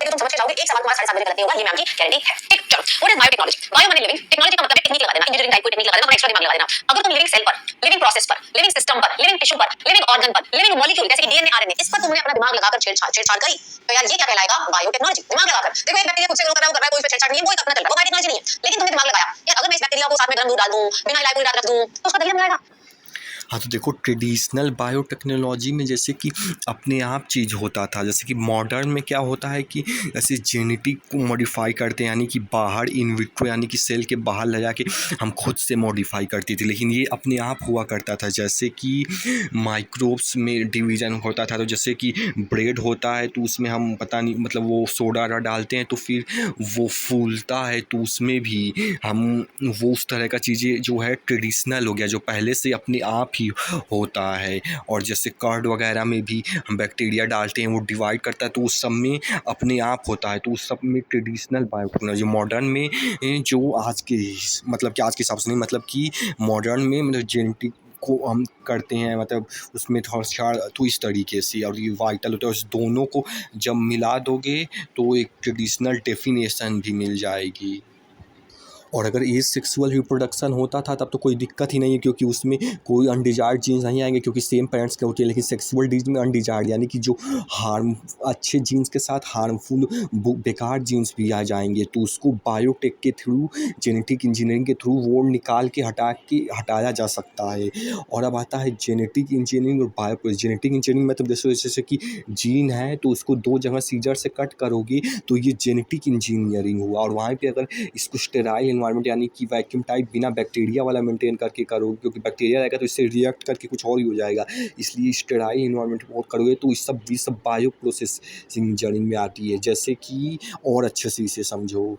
तो तुम समझ के जाओगे। एक सवाल तुम्हारा 7.5 बजे गलत नहीं होगा, ये मैम की गारंटी है। ठीक, चलो, व्हाट इज बायोटेक्नोलॉजी? बायो माने लिविंग, टेक्नोलॉजी का मतलब है टेक्निक लगा देना, इंजीनियरिंग टाइप कोई टेक्निक लगा देना, थोड़ा एक्स्ट्रा दिमाग लगा देना। अगर तुम लिविंग सेल पर, लिविंग प्रोसेस पर, लिविंग सिस्टम पर, लिविंग टिश्यू पर, लिविंग ऑर्गन पर, लिविंग मॉलिक्यूल जैसे कि डीएनए आरएनए, इस पर तुमने अपना दिमाग लगाकर छेड़छाड़ करी, तो यार ये क्या कहलाएगा? बायोटेक्नोलॉजी। दिमाग लगाकर देखो, एक बैक्टीरिया खुद से ग्रो कर रहा है, कोई छेड़छाड़ नहीं है, वो अपना चल रहा है, वो बायोटेक्नोलॉजी नहीं है। लेकिन तुमने दिमाग लगाया, यार अगर मैं इस बैक्टीरिया को साथ में गर्म दूध डाल दूं, बिना हिलाए पूरी रात रख दूं, तो उसका दलिया मिलाएगा। हाँ, तो देखो ट्रेडिशनल बायोटेक्नोलॉजी में जैसे कि अपने आप चीज़ होता था, जैसे कि मॉडर्न में क्या होता है कि ऐसे जेनेटिक को मॉडिफाई करते हैं, यानी कि बाहर इन विट्रो यानी कि सेल के बाहर ले जाके हम खुद से मॉडिफाई करती थी, लेकिन ये अपने आप हुआ करता था। जैसे कि माइक्रोब्स में डिवीज़न होता था, तो जैसे कि ब्रेड होता है तो उसमें हम पता नहीं मतलब वो सोडा डालते हैं तो फिर वो फूलता है, तो उसमें भी हम वो उस तरह का चीज़ें जो है ट्रेडिशनल हो गया, जो पहले से अपने आप ही होता है। और जैसे कर्ड वगैरह में भी हम बैक्टीरिया डालते हैं, वो डिवाइड करता है, तो उस सब में अपने आप होता है, तो उस सब में ट्रेडिशनल बायोटेक्नोलॉजी। मॉडर्न में जो आज के मतलब कि आज के हिसाब से नहीं, मतलब कि मॉडर्न में मतलब जेनेटिक को हम करते हैं, मतलब उसमें थोड़ा तो इस तरीके से, और ये वाइटल होता है, उस दोनों को जब मिला दोगे तो एक ट्रेडिशनल डेफिनेशन भी मिल जाएगी। और अगर एज सेक्सुअल रिप्रोडक्शन होता था तब तो कोई दिक्कत ही नहीं है, क्योंकि उसमें कोई अनडिजायर्ड जीन्स नहीं आएंगे, क्योंकि सेम पेरेंट्स के होते हैं। लेकिन सेक्सुअल डीज में अनडिजायर्ड यानी कि जो हार्म अच्छे जीन्स के साथ हार्मफुल बेकार जीन्स भी आ जाएंगे, तो उसको बायोटेक के थ्रू, जेनेटिक इंजीनियरिंग के थ्रू वो निकाल के हटाया जा सकता है। और अब आता है जेनेटिक इंजीनियरिंग और बायो। जेनेटिक इंजीनियरिंग मतलब जैसे कि जीन है तो उसको 2 जगह सीजर से कट करोगे तो ये जेनेटिक इंजीनियरिंग हुआ। और वहाँ पे अगर इसको स्टेराइल एनवायरनमेंट यानी कि वैक्यूम टाइप बिना बैक्टीरिया वाला मेंटेन करके करोगे, क्योंकि बैक्टीरिया रहेगा तो इससे रिएक्ट करके कुछ और ही हो जाएगा, इसलिए स्टेराइल एनवायरनमेंट में और करोगे तो ये सब बायो प्रोसेसिंग इंजीनियरिंग में आती है। जैसे कि और अच्छे से इसे समझो,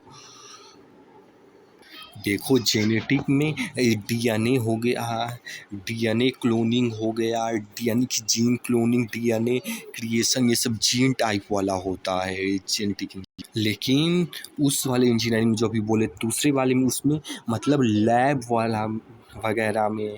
देखो जेनेटिक में डीएनए हो गया, डीएनए क्लोनिंग हो गया, यानी कि जीन क्लोनिंग, डीएनए क्रिएशन, ये सब जीन टाइप वाला होता है जेनेटिक। लेकिन उस वाले इंजीनियरिंग जो अभी बोले दूसरे वाले में, उसमें मतलब लैब वाला वगैरह में,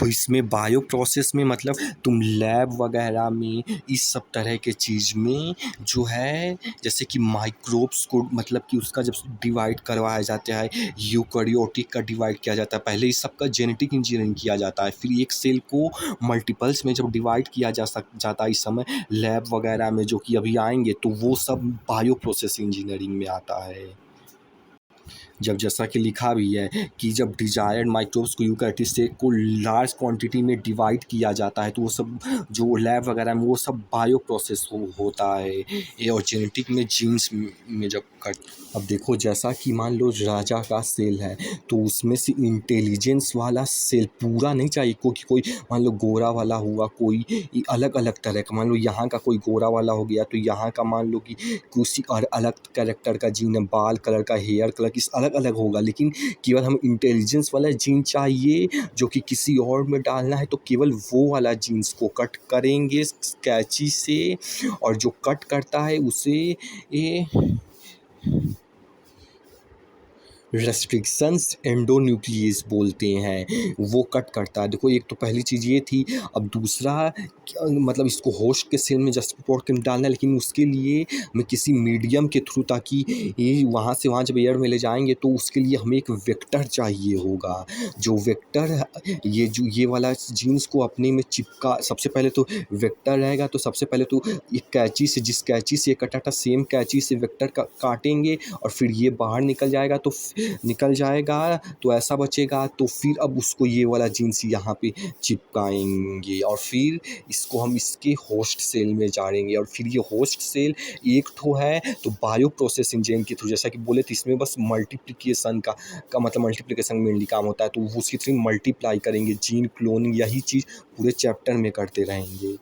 इसमें बायो प्रोसेस में मतलब तुम लैब वगैरह में इस सब तरह के चीज़ में जो है, जैसे कि माइक्रोब्स को मतलब कि उसका जब डिवाइड करवाया जाता है, यूकैरियोटिक का डिवाइड किया जाता है, पहले इस सब का जेनेटिक इंजीनियरिंग किया जाता है, फिर एक सेल को मल्टीपल्स में जब डिवाइड किया जाता है इस समय लैब वगैरह में, जो कि अभी आएंगे, तो वो सब बायो प्रोसेस इंजीनियरिंग में आता है। जब जैसा कि लिखा भी है कि जब डिजायर्ड माइक्रोब्स को यूकैरियोटिक सेल को लार्ज क्वांटिटी में डिवाइड किया जाता है, तो वो सब जो लैब वगैरह में वो सब बायो प्रोसेस होता है। ये और जेनेटिक में जीन्स में जब कट, अब देखो जैसा कि मान लो राजा का सेल है तो उसमें से इंटेलिजेंस वाला सेल पूरा नहीं चाहिए, क्योंकि कोई मान लो गोरा वाला हुआ, कोई अलग अलग तरह का, मान लो यहाँ का कोई गोरा वाला हो गया तो यहाँ का मान लो कि किसी और अलग कैरेक्टर का जीन है, बाल कलर का, हेयर कलर किस अलग अलग होगा, लेकिन केवल हम इंटेलिजेंस वाला जीन चाहिए जो कि किसी और में डालना है, तो केवल वो वाला जीन्स को कट करेंगे कैंची से, और जो कट करता है उसे रेस्ट्रिक्शंस एंडोन्यूक्लियस बोलते हैं, वो कट करता है। देखो एक तो पहली चीज़ ये थी, अब दूसरा मतलब इसको होस्ट के सेल में जस्ट पोर्ट के डालना है, लेकिन उसके लिए हमें किसी मीडियम के थ्रू, ताकि ये वहाँ से वहाँ जब एयर में ले जाएंगे तो उसके लिए हमें एक वेक्टर चाहिए होगा। जो वेक्टर ये वाला जीन्स को अपने में चिपका, सबसे पहले तो वेक्टर रहेगा, तो सबसे पहले तो एक कैंची से, जिस कैंची से कटा था सेम कैंची से वेक्टर का काटेंगे, और फिर ये बाहर निकल जाएगा तो ऐसा बचेगा, तो फिर अब उसको ये वाला जीन्स यहाँ पे चिपकाएंगे, और फिर इसको हम इसके होस्ट सेल में डालेंगे, और फिर ये होस्ट सेल एक ठो है तो बायो प्रोसेस इंजीनियरिंग के थ्रू, जैसा कि बोले थे इसमें बस मल्टीप्लिकेशन का मतलब मल्टीप्लिकेशन मेनली काम होता है, तो उसकी थ्रू मल्टीप्लाई करेंगे, जीन क्लोनिंग, यही चीज़ पूरे चैप्टर में करते रहेंगे।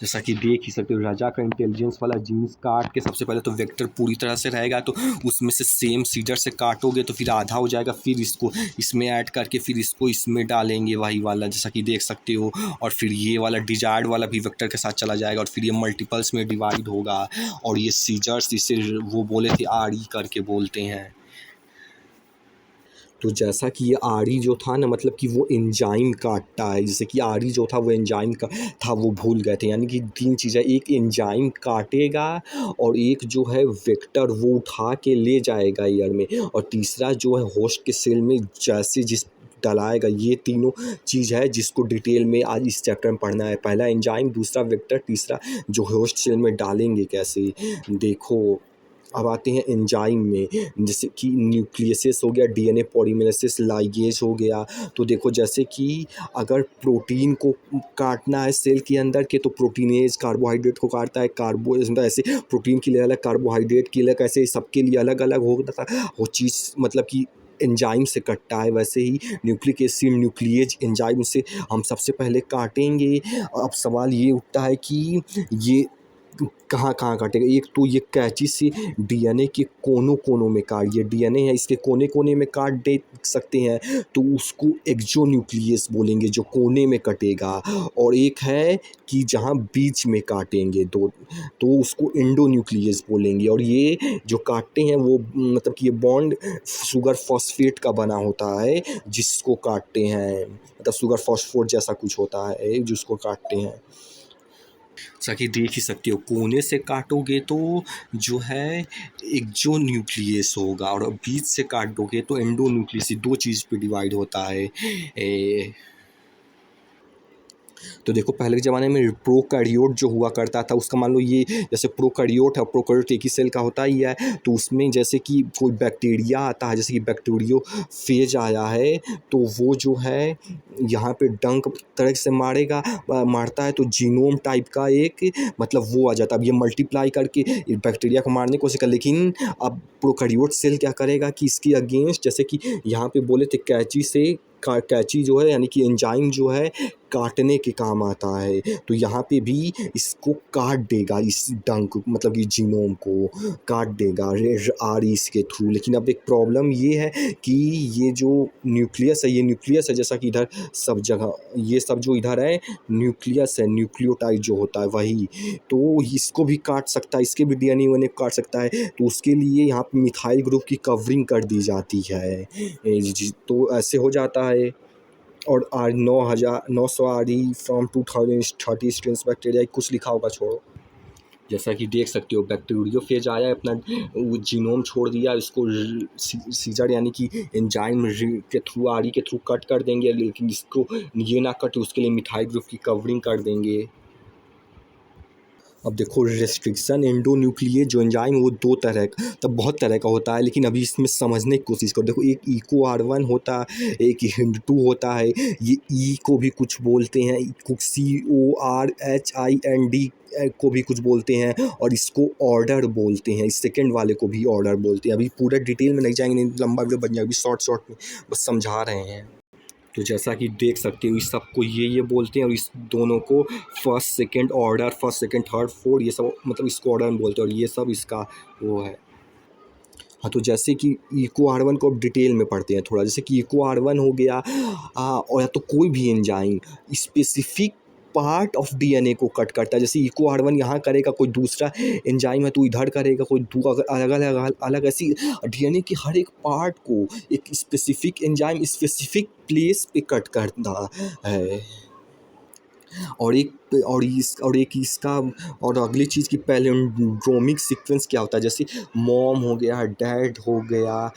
जैसा कि देख ही सकते हो, राजा का इंटेलिजेंस वाला जीन्स काट के सबसे पहले तो वेक्टर पूरी तरह से रहेगा, तो उसमें से सेम सीडर से काटोगे तो फिर आधा हो जाएगा, फिर इसको इसमें ऐड करके फिर इसको इसमें डालेंगे वही वाला, जैसा कि देख सकते हो, और फिर ये वाला डिजायर्ड वाला भी वेक्टर के साथ चला जाएगा, और फिर ये मल्टीपल्स में डिवाइड होगा, और ये सीजर्स इसे वो बोले थे आर ई करके बोलते हैं। तो जैसा कि ये आरी जो था ना, मतलब कि वो एंजाइम काटता है, जैसे कि आरी जो था वो एंजाइम का था, वो भूल गए थे। यानी कि 3 चीज़ें, एक एंजाइम काटेगा और एक जो है वेक्टर वो उठा के ले जाएगा एयर में, और तीसरा जो है होस्ट के सेल में जैसे जिस डलाएगा। ये तीनों चीज़ है जिसको डिटेल में आज इस चैप्टर में पढ़ना है। पहला एंजाइम, दूसरा वेक्टर, तीसरा जो होस्ट सेल में डालेंगे कैसे। देखो, अब आते हैं एंजाइम में, जैसे कि न्यूक्लियसेस हो गया, डीएनए पॉलीमरेसिस, लाइगेज हो गया। तो देखो, जैसे कि अगर प्रोटीन को काटना है सेल के अंदर के, तो प्रोटीनेज कार्बोहाइड्रेट को काटता है, मतलब ऐसे प्रोटीन के लिए अलग, कार्बोहाइड्रेट के लिए, ऐसे सबके लिए अलग अलग होता था वो चीज़, मतलब कि एंजाइम से कटता है। वैसे ही न्यूक्लिक एसिड न्यूक्लिएज एंजाइम से हम सबसे पहले काटेंगे। अब सवाल ये उठता है कि ये कहाँ कहाँ काटेगा। एक तो ये कैंची से डीएनए के कोनों कोनों में काट, ये डीएनए है इसके कोने कोने में काट दे सकते हैं, तो उसको एक्सोन्यूक्लियस बोलेंगे जो कोने में कटेगा। और एक है कि जहाँ बीच में काटेंगे दो, तो उसको एंडोन्यूक्लियस बोलेंगे। और ये जो काटते हैं वो मतलब कि ये बॉन्ड शुगर फॉस्फेट का बना होता है जिसको काटते हैं, मतलब शुगर फॉस्फोट जैसा कुछ होता है जिसको काटते हैं। जैसा कि देख ही सकते हो, कोने से काटोगे तो जो है एक्सो न्यूक्लियस होगा, और बीच से काटोगे तो एंडो न्यूक्लियस। 2 चीज़ पे डिवाइड होता है। तो देखो, पहले के ज़माने में प्रोकैरियोट जो हुआ करता था, उसका मान लो ये जैसे प्रोकैरियोट है, प्रोकैरियोट एक ही सेल का होता ही है, तो उसमें जैसे कि कोई बैक्टीरिया आता है, जैसे कि बैक्टीरियोफेज आया है, तो वो जो है यहाँ पे डंक तरह से मारता है, तो जीनोम टाइप का एक मतलब वो आ जाता है। अब ये मल्टीप्लाई करके बैक्टीरिया को मारने की कोशिश कर, लेकिन अब प्रोकैरियोट सेल क्या करेगा कि इसके अगेंस्ट, जैसे कि यहाँ पे बोले थे कैंची से कैंची जो है यानी कि एंजाइम जो है काटने के काम आता है, तो यहाँ पे भी इसको काट देगा, इस डंक मतलब कि जीनोम को काट देगा आरईस के थ्रू। लेकिन अब एक प्रॉब्लम ये है कि ये जो न्यूक्लियस है, ये न्यूक्लियस है जैसा कि इधर सब जगह ये सब जो इधर है न्यूक्लियस है, न्यूक्लियोटाइड जो होता है वही, तो इसको भी काट सकता है, इसके भी डीएनए वन काट सकता है। तो उसके लिए यहाँ पे मिथाइल ग्रुप की कवरिंग कर दी जाती है। तो ऐसे हो जाता है। और आज 900 R E from 2030 strains bacteria कुछ लिखा होगा, छोड़ो। जैसा कि देख सकते हो, बैक्टीरियोफेज आया है, अपना वो जीनोम छोड़ दिया, इसको सीजर यानी कि एंजाइम के थ्रू, आरी के थ्रू कट कर देंगे, लेकिन इसको ये ना कटे उसके लिए मिथाइल ग्रुप की कवरिंग कर देंगे। अब देखो, रेस्ट्रिक्शन एंडोन्यूक्लियस जो एंजाइम वो 2 तरह का, तब बहुत तरह का होता है, लेकिन अभी इसमें समझने की कोशिश करो। देखो, एक इको R1 होता है, एक हिंड2 होता है। ये ई को भी कुछ बोलते हैं, CORHIND को भी कुछ बोलते हैं, और इसको ऑर्डर बोलते हैं। इस सेकेंड वाले को भी ऑर्डर बोलते हैं। अभी पूरा डिटेल में नहीं जाएंगे, नहीं लंबा वीडियो बन जाएगा, अभी शॉर्ट में बस समझा रहे हैं। तो जैसा कि देख सकते हो, इस सबको ये बोलते हैं, और इस दोनों को first second order, first second third fourth, ये सब मतलब इसको ऑर्डर में बोलते हैं, और ये सब इसका वो है। हाँ, तो जैसे कि इको R1 को अब डिटेल में पढ़ते हैं थोड़ा। जैसे कि इको R1 हो गया, और या तो कोई भी enzyme specific part of DNA को कट करता है। जैसे इको R1 यहाँ करेगा, कोई दूसरा एंजाइम है तो इधर करेगा, कोई अलग अलग अलग ऐसी डीएनए के हर एक पार्ट को एक स्पेसिफिक एंजाइम स्पेसिफिक प्लेस पे कट करता है। और एक इसका और अगली चीज़ की पैलिंड्रोमिक सीक्वेंस क्या होता है, जैसे मॉम हो गया, डैड हो गया,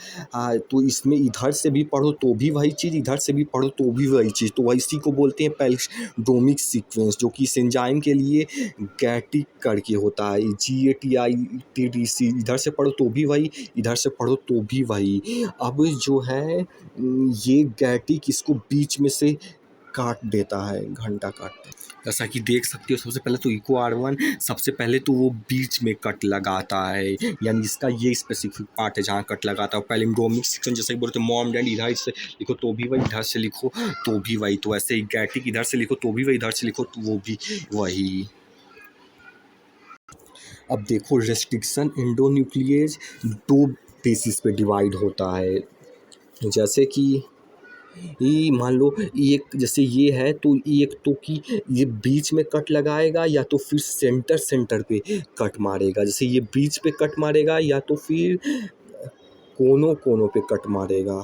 तो इसमें इधर से भी पढ़ो तो भी वही चीज़, इधर से भी पढ़ो तो भी वही चीज़, तो इसी को बोलते हैं पैलिंड्रोमिक सीक्वेंस, जो कि इस एंजाइम के लिए गैटिक करके होता है, GATITDC। इधर से पढ़ो तो भी वही, इधर से पढ़ो तो भी वही। अब जो है ये गैटिक इसको बीच में से काट देता है, घंटा काटता है। जैसा कि देख सकते हो, सबसे पहले तो इको R1 सबसे पहले तो वो बीच में कट लगाता है, यानी इसका ये स्पेसिफिक पार्ट है जहाँ कट लगाता है। पैलिंड्रोमिक सेक्शन जैसे कि बोलते हैं मॉम डैड, इधर से लिखो तो भी वही, इधर से लिखो तो भी वही। तो ऐसे ही गैटिक इधर से लिखो तो भी वही, इधर से लिखो तो वो भी वही। अब देखो, रेस्ट्रिक्शन एंडोन्यूक्लियस 2 बेसिस पे डिवाइड होता है। जैसे कि ये मान लो, एक जैसे ये है तो एक तो कि ये बीच में कट लगाएगा, या तो फिर सेंटर पे कट मारेगा। जैसे ये बीच पे कट मारेगा, या तो फिर कोनों पे कट मारेगा।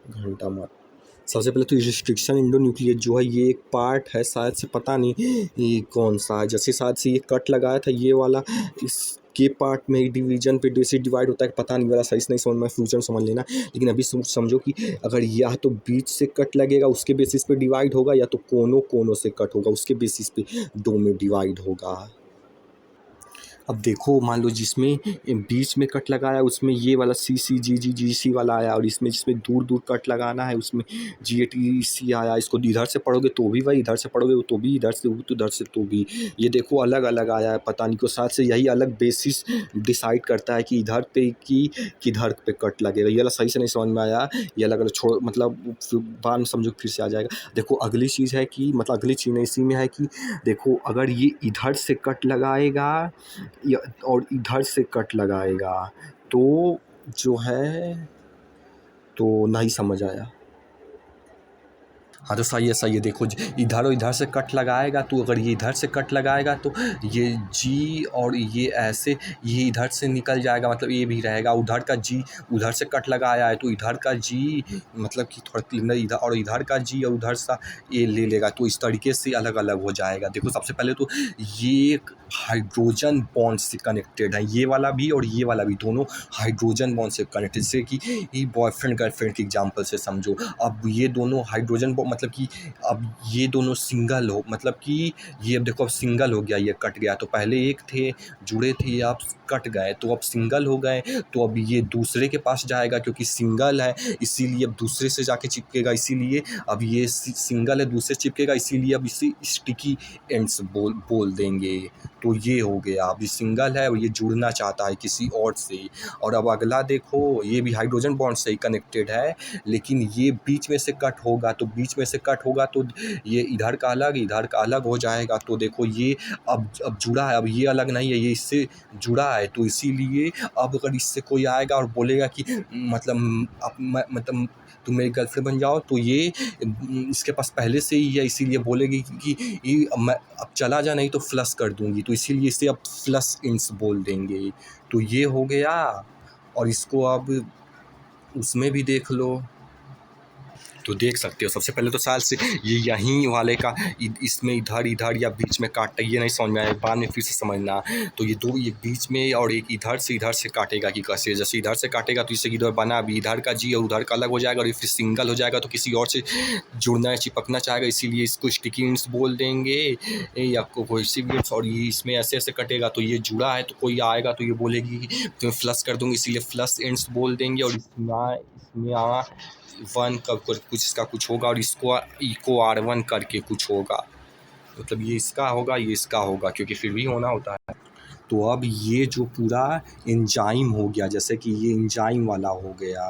घंटा मार। सबसे पहले तो रिस्ट्रिक्शन एंडोन्यूक्लियस जो है ये एक पार्ट है, शायद से पता नहीं ये कौन सा है। जैसे शायद से ये कट लगाया था ये वाला, इसके पार्ट में डिवीजन पे जैसे डिवाइड होता है, पता नहीं वाला सही से नहीं समझ में, फ्यूचर समझ लेना। लेकिन अभी समझो कि अगर या तो बीच से कट लगेगा उसके बेसिस पे डिवाइड होगा, या तो कोनों से कट होगा उसके बेसिस पे दो में डिवाइड होगा। अब देखो मान लो जिसमें बीच में कट लगाया उसमें ये वाला CCGGGC वाला आया, और इसमें जिसमें दूर दूर कट लगाना है उसमें GATC आया। इसको इधर से पढ़ोगे तो भी वही, इधर से पढ़ोगे तो भी, इधर से तो इधर से तो भी। ये देखो अलग अलग आया है, पता नहीं क्यों। साथ से यही अलग बेसिस डिसाइड करता है कि इधर पे कि किधर पे कट लगेगा। ये वाला सही से नहीं समझ में आया, ये अलग अलग छोड़, मतलब बाद में समझो फिर से आ जाएगा। देखो अगली चीज़ है कि, मतलब अगली चीज़ नहीं इसी में है कि देखो अगर ये इधर से कट लगाएगा और इधर से कट लगाएगा तो जो है, तो नहीं समझ आया। हाँ तो सही है। देखो इधर और इधर से कट लगाएगा, तो अगर ये इधर से कट लगाएगा तो ये जी और ये ऐसे ये इधर से निकल जाएगा, मतलब ये भी रहेगा। उधर का जी उधर से कट लगाया है तो इधर का जी मतलब कि थोड़ा क्लीनर इधर, और इधर का जी और उधर सा ये ले लेगा, तो इस तरीके से अलग अलग हो जाएगा। देखो सबसे पहले तो ये हाइड्रोजन बॉन्ड से कनेक्टेड है, ये वाला भी और ये वाला भी, दोनों हाइड्रोजन बॉन्ड से कनेक्टेड। जैसे कि ये बॉयफ्रेंड गर्लफ्रेंड के एग्जांपल से समझो। अब ये दोनों हाइड्रोजन मतलब कि अब ये दोनों सिंगल हो, मतलब कि ये अब देखो अब सिंगल हो गया, ये कट गया। तो पहले एक थे जुड़े थे, अब कट गए तो अब सिंगल हो गए। तो अब ये दूसरे के पास जाएगा क्योंकि सिंगल है, इसीलिए अब दूसरे से जाके चिपकेगा। इसीलिए अब ये सिंगल है, दूसरे चिपकेगा, इसीलिए अब इसे स्टिकी एंड्स बोल देंगे। तो ये हो गया, अब ये सिंगल है और ये जुड़ना चाहता है किसी और से। और अब अगला देखो, ये भी हाइड्रोजन बॉन्ड से ही कनेक्टेड है, लेकिन ये बीच में से कट होगा। तो बीच में से कट होगा तो ये इधर का अलग हो जाएगा। तो देखो ये अब जुड़ा है, अब ये अलग नहीं है, ये इससे जुड़ा है। तो इसीलिए अब अगर इससे कोई आएगा और बोलेगा कि मतलब तुम मेरी गर्लफ्रेंड बन जाओ, तो ये इसके पास पहले से ही है, इसीलिए बोलेगी कि मैं अब चला जा, नहीं तो फ्लश कर दूंगी। तो इसीलिए इसे अब फ्लश इंस बोल देंगे। तो ये हो गया। और इसको अब उसमें भी देख लो तो देख सकते हो। सबसे पहले तो साल से ये यहीं वाले का इसमें इधर या बीच में काटता, ये नहीं समझ में आया, बाद में फिर से समझना। तो ये दो, एक बीच में और एक इधर से काटेगा कि कैसे। जैसे इधर से काटेगा तो इससे इधर बना भी, इधर का जी और उधर का अलग हो जाएगा, और फिर सिंगल हो जाएगा तो किसी और से जुड़ना है, चिपकना चाहेगा, इसीलिए इसको स्टिकी इंड्स बोल देंगे या कोहेसिव इंड्स। और ये इसमें ऐसे ऐसे कटेगा तो ये जुड़ा है, तो कोई आएगा तो ये बोलेगी कि तुम्हें फ्लश कर दूँगी, इसीलिए फ्लश इंड्स बोल देंगे। और इसमें वन का कुछ इसका कुछ होगा, और इसको इको R1 करके कुछ होगा, मतलब ये इसका होगा, ये इसका होगा, क्योंकि फिर भी होना होता है। तो अब ये जो पूरा एंजाइम हो गया, जैसे कि ये एंजाइम वाला हो गया।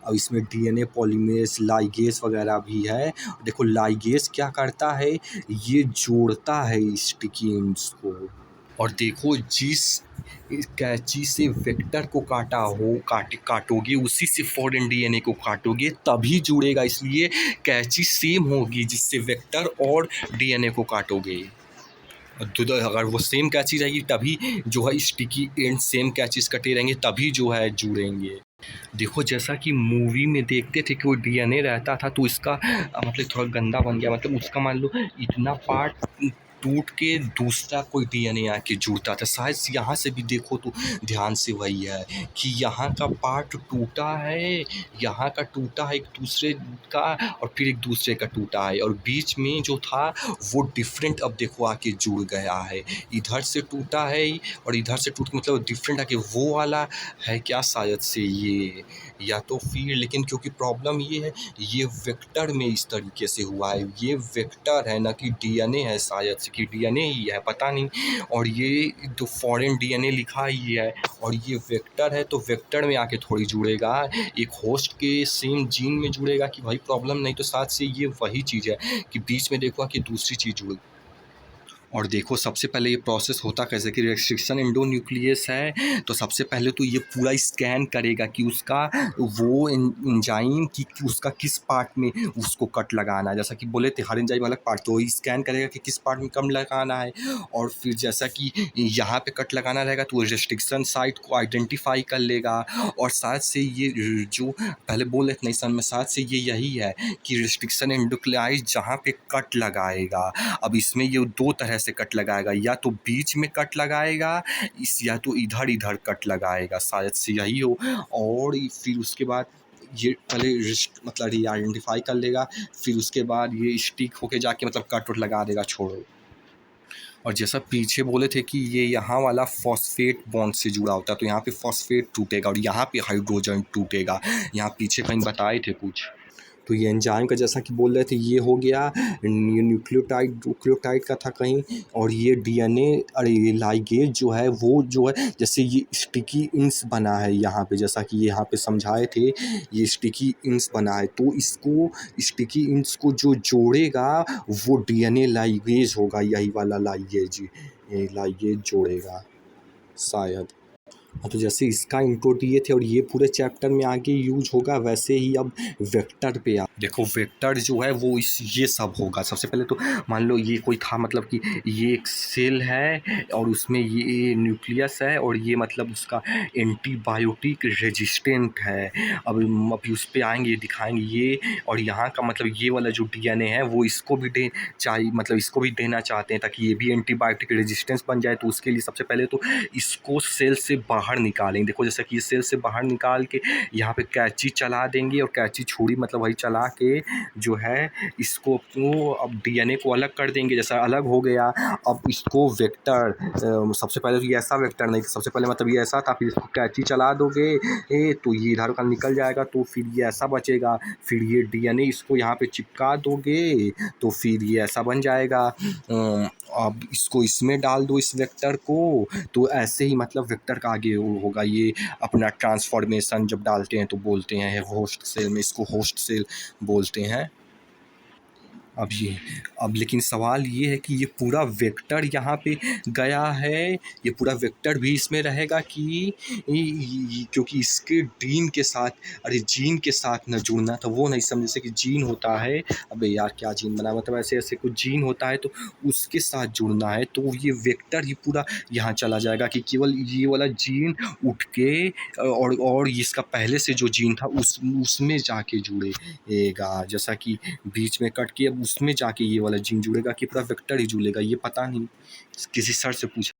अब इसमें DNA पॉलीमरेज लाइगेज वगैरह भी है। देखो लाइगेज क्या करता है, ये जोड़ता है स्टिकी एंड्स को। और देखो जिस कैंची से वेक्टर को काटोगे, उसी से फॉरेन DNA को काटोगे तभी जुड़ेगा। इसलिए कैंची सेम होगी जिससे वेक्टर और DNA को काटोगे। अगर वो सेम कैंची रहेगी तभी जो है स्टिकी एंड सेम कैंचीज कटे रहेंगे, तभी जो है जुड़ेंगे। देखो जैसा कि मूवी में देखते थे कि वो DNA रहता था, तो इसका मतलब थोड़ा गंदा बन गया, मतलब उसका मान लो इतना पार्ट टूट के दूसरा कोई DNA आके जुड़ता था। शायद यहाँ से भी देखो तो ध्यान से वही है कि यहाँ का पार्ट टूटा है, यहाँ का टूटा है एक दूसरे का, और फिर एक दूसरे का टूटा है, और बीच में जो था वो डिफरेंट अब देखो आके जुड़ गया है। इधर से टूटा है और इधर से टूट मतलब डिफरेंट आके वो वाला है क्या, शायद से ये, या तो फिर, लेकिन क्योंकि प्रॉब्लम ये है ये वेक्टर में इस तरीके से हुआ है, ये वेक्टर है ना कि DNA है, शायद से कि DNA ही है, पता नहीं। और ये जो फॉरेन DNA लिखा ही है और ये वेक्टर है, तो वेक्टर में आके थोड़ी जुड़ेगा, एक होस्ट के सेम जीन में जुड़ेगा कि भाई प्रॉब्लम नहीं। तो साथ से ये वही चीज़ है कि बीच में देखो कि दूसरी चीज़ जुड़। और देखो सबसे पहले ये प्रोसेस होता कैसे कि रेस्ट्रिक्शन एंडोन्यूक्लियस है तो सबसे पहले तो ये पूरा स्कैन करेगा कि उसका वो एंजाइम की उसका किस पार्ट में उसको कट लगाना है। जैसा कि बोले थे हर एंजाइम अलग पार्ट, तो स्कैन करेगा कि किस पार्ट में कम लगाना है। और फिर जैसा कि यहाँ पे कट लगाना रहेगा तो वो रेस्ट्रिक्शन साइट को आइडेंटिफाई कर लेगा। और साथ से ये जो पहले बोले थे नहीं सन में, साथ से ये यही है कि रेस्ट्रिक्शन एंडोक्लाइज जहाँ पे कट लगाएगा, अब इसमें ये दो तरह से कट लगाएगा, या तो बीच में कट लगाएगा या तो इधर इधर कट लगाएगा, शायद से यही हो। और फिर उसके बाद ये पहले मतलब ये आइडेंटिफाई कर लेगा, फिर उसके बाद ये स्टिक होके जाके मतलब कट वट लगा देगा, छोड़ो। और जैसा पीछे बोले थे कि ये यहाँ वाला फॉस्फेट बॉन्ड से जुड़ा होता है, तो यहाँ पे फॉस्फेट टूटेगा और यहाँ पे हाइड्रोजन टूटेगा। यहाँ पीछे कहीं बताए थे कुछ। तो ये एंजाइम का जैसा कि बोल रहे थे ये हो गया, ये न्यूक्लियोटाइड का था कहीं। और ये डीएनए, अरे ये लाइगेज जो है वो जो है जैसे ये स्टिकी इंस बना है यहाँ पे, जैसा कि ये यहाँ पे समझाए थे, ये स्टिकी इंस बना है। तो इसको स्टिकी इंस को जो जोड़ेगा वो डीएनए लाइगेज होगा, यही वाला लाइगेज, ये लाइगेज जोड़ेगा शायद। हाँ, तो जैसे इसका इंट्रो दिए थे और ये पूरे चैप्टर में आगे यूज होगा, वैसे ही अब वेक्टर पे देखो वेक्टर जो है वो ये सब होगा। सबसे पहले तो मान लो ये कोई था, मतलब कि ये एक सेल है और उसमें ये न्यूक्लियस है और ये मतलब उसका एंटीबायोटिक रेजिस्टेंट है। अब अभी उस पर आएंगे, दिखाएंगे ये। और यहाँ का मतलब ये वाला जो डीएनए है वो इसको भी चाहिए, मतलब इसको भी देना चाहते हैं ताकि ये भी एंटीबायोटिक रेजिस्टेंस बन जाए। तो उसके लिए सबसे पहले तो इसको सेल से बाहर निकालेंगे। देखो जैसा कि ये सेल से बाहर निकाल के यहाँ पे कैंची चला देंगे, और कैंची छुरी मतलब वही चला के जो है इसको अब डीएनए को अलग कर देंगे। जैसा अलग हो गया, अब इसको वेक्टर, सबसे पहले तो ये ऐसा वेक्टर नहीं, सबसे पहले मतलब ये ऐसा था, फिर इसको कैंची चला दोगे तो ये इधर का निकल जाएगा, तो फिर ये ऐसा बचेगा। फिर ये डीएनए इसको यहाँ पे चिपका दोगे तो फिर ये ऐसा बन जाएगा। अब इसको इसमें डाल दो इस वेक्टर को, तो ऐसे ही मतलब वेक्टर का आगे होगा। ये अपना ट्रांसफॉर्मेशन जब डालते हैं तो बोलते हैं होस्ट सेल में, इसको होस्ट सेल बोलते हैं। अब लेकिन सवाल ये है कि ये पूरा वेक्टर यहाँ पे गया है, ये पूरा वेक्टर भी इसमें रहेगा कि क्योंकि इसके जीन के साथ, अरे जीन के साथ न जुड़ना था, वो नहीं समझे। जैसे कि जीन होता है, अबे यार क्या जीन बना, मतलब ऐसे ऐसे कुछ जीन होता है तो उसके साथ जुड़ना है, तो ये वेक्टर ही पूरा यहाँ चला जाएगा कि केवल ये वाला जीन उठ के और इसका पहले से जो जीन था उसमें जाके जुड़ेगा। जैसा कि बीच में कट के अब उसमें जाके ये वाला जीन जुड़ेगा कि पूरा वेक्टर ही जुड़ेगा, ये पता नहीं, किसी सर से पूछा।